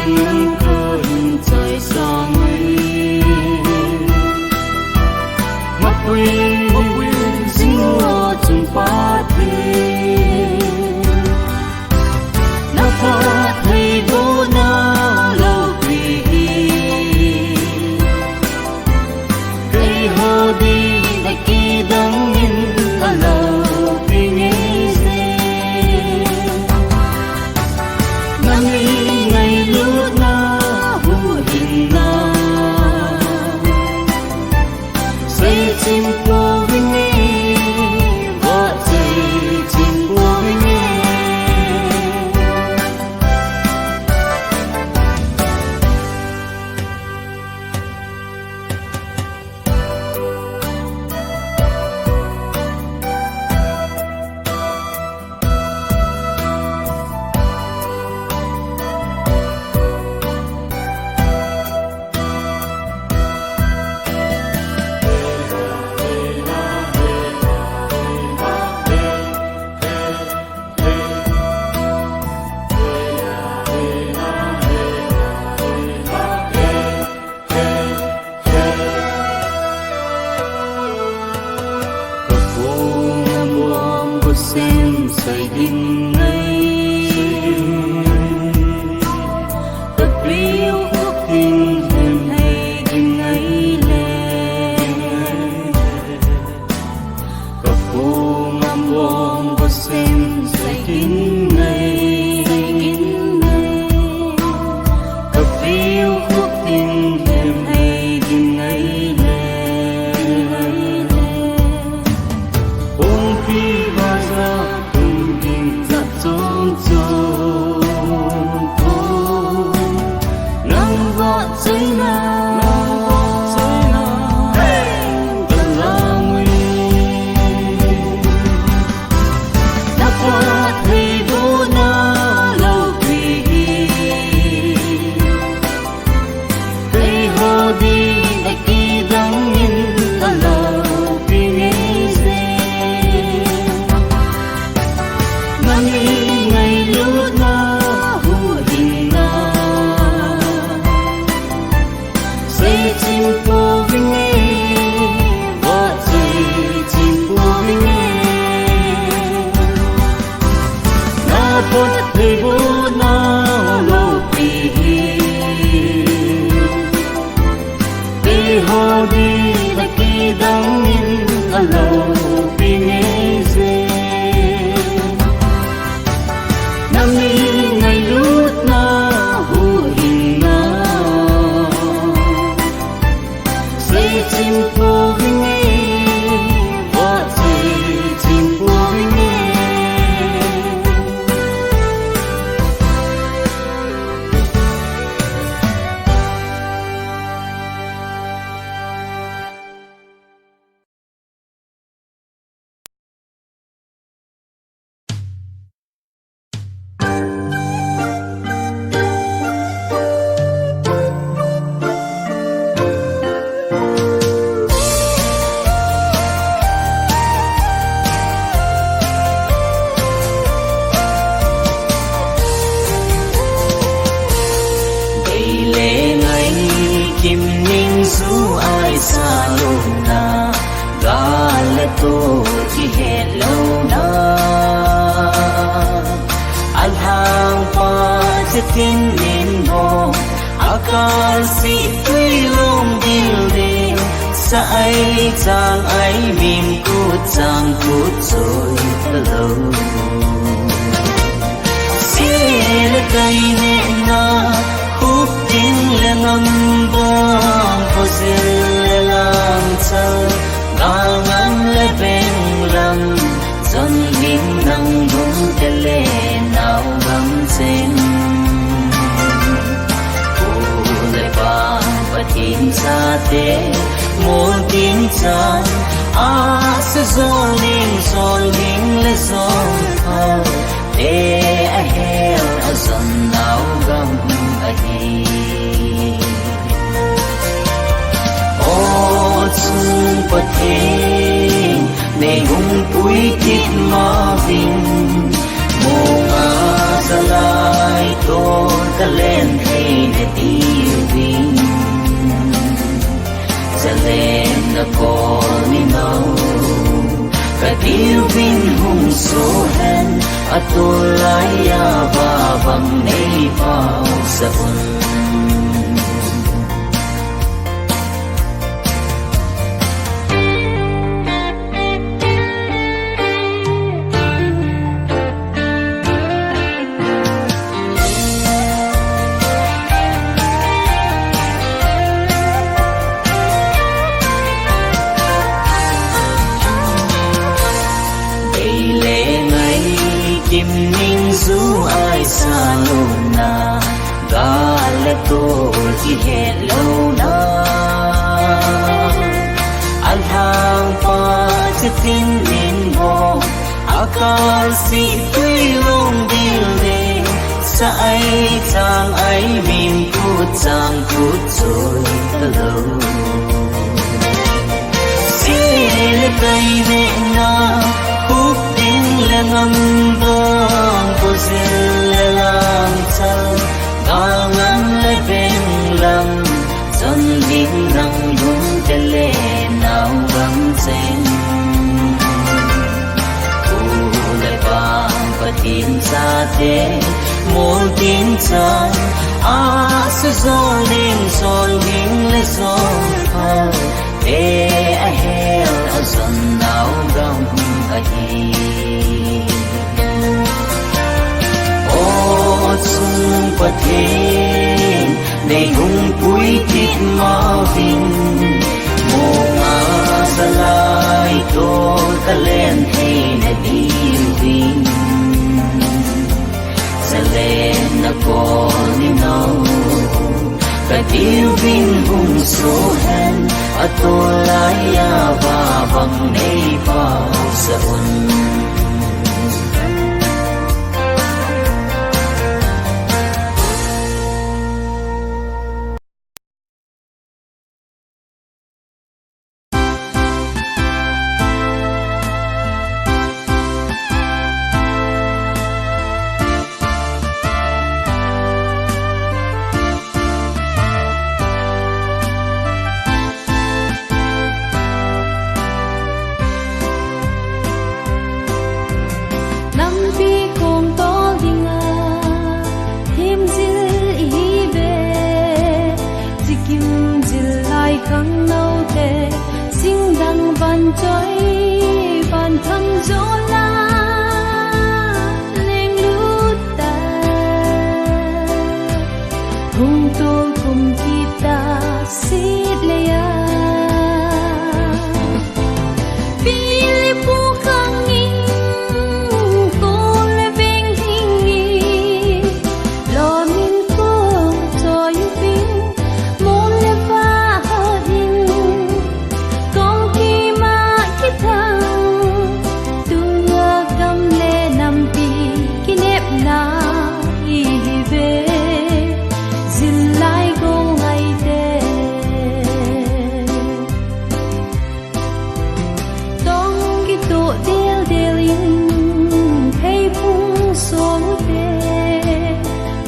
những cơn trời xa mây mặc quên sinh hoa trong ba thề nó pha thầy đô na lâu vì cây hồ đi đại kỳ đắng nhìn ta lâu vì nghe dê ngày lúc na hù hình na xây chim cô với nghe vợ xây chim cô với nghe xem sợi đình ngây tập liêu ước tình huyền hay đình ấy lên cặp cô ngắm bom có xem sợi đình ngây tập liêu ước tình huyền hay đình ấy lên ôm phi thầy vô na lâu vì đi hồ đi là kỳ đắng nhìn ở lâu vì nghe dê năm đi ngày lúc na hù hình na xây chim cô với nghe vợ xây chim cô với nghe kim ninh dù ai xa lâu na gà là tô chỉ hẹn lâu na anh hàng pa chỉ tin nên bom akasi tuy lông điêu đêm sa ai chàng ai mỉm cút chàng cút rồi lâu xia là cây nè na khúc tin là ngâm bom có dil làm sao ngà ngắm lấy bên lòng dần min nắng bông tê lê nào băng trên cô lại ba và tin xa thế muốn tin chán sẽ gió linh lấy gió thao để ai heo ở dần nào gầm ai chung bất thế để hùng cuối kít mà vinh mồ ngã ra lại tôn ta lên thề na call ni nau Katil vin hung so hen Atulay babang nei pao sa un Kim Ninh du ai xa lâu na Gà lê tô chỉ hẹn lâu na Anh hàng pa chỉ tin in bò Akal si tuy lông điêu đê Sa ai chàng ai mìm cút chàng cút rồi ta lâu Xin lê cây nệ na Khúc tin lê ngâm bông Cô dư lê làm chân Gà ngâm lê bên lâm Dân hình răng đúng tên lê nào gắm trên Cô lê vàng và tin xa thế Môn tin chân sư dô lên rồi hình lê dô khâu Để ai heo ở dân nào gông cả hi Ô chung bật hình Này hùng quý thịt mò vinh Mô ngã ra lại tô ta lên thì nè đi vinh Sa lên na cô ni nâu Katil vin hung so hen Atulay babang nei pao sa un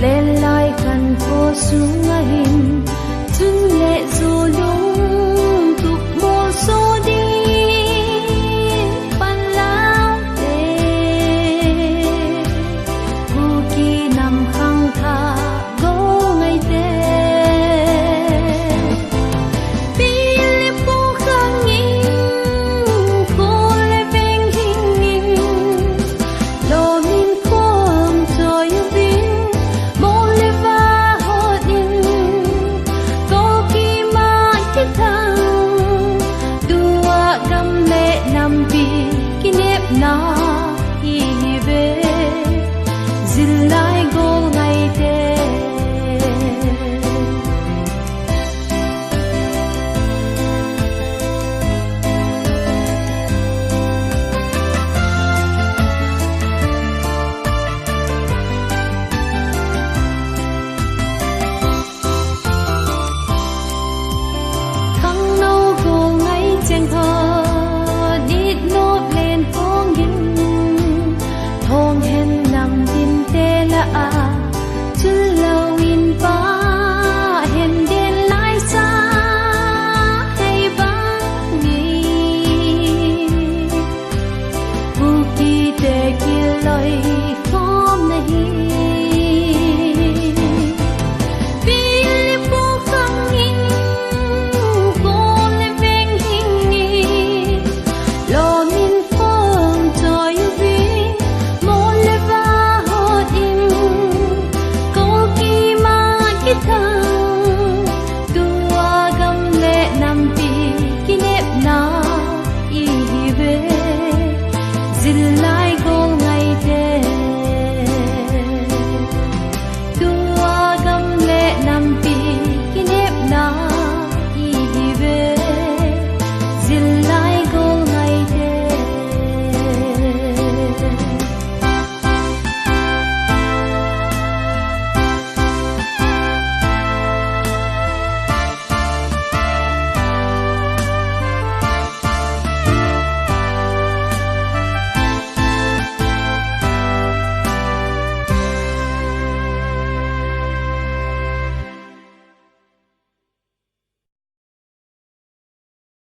Lên lại khăn cô xuống ngahim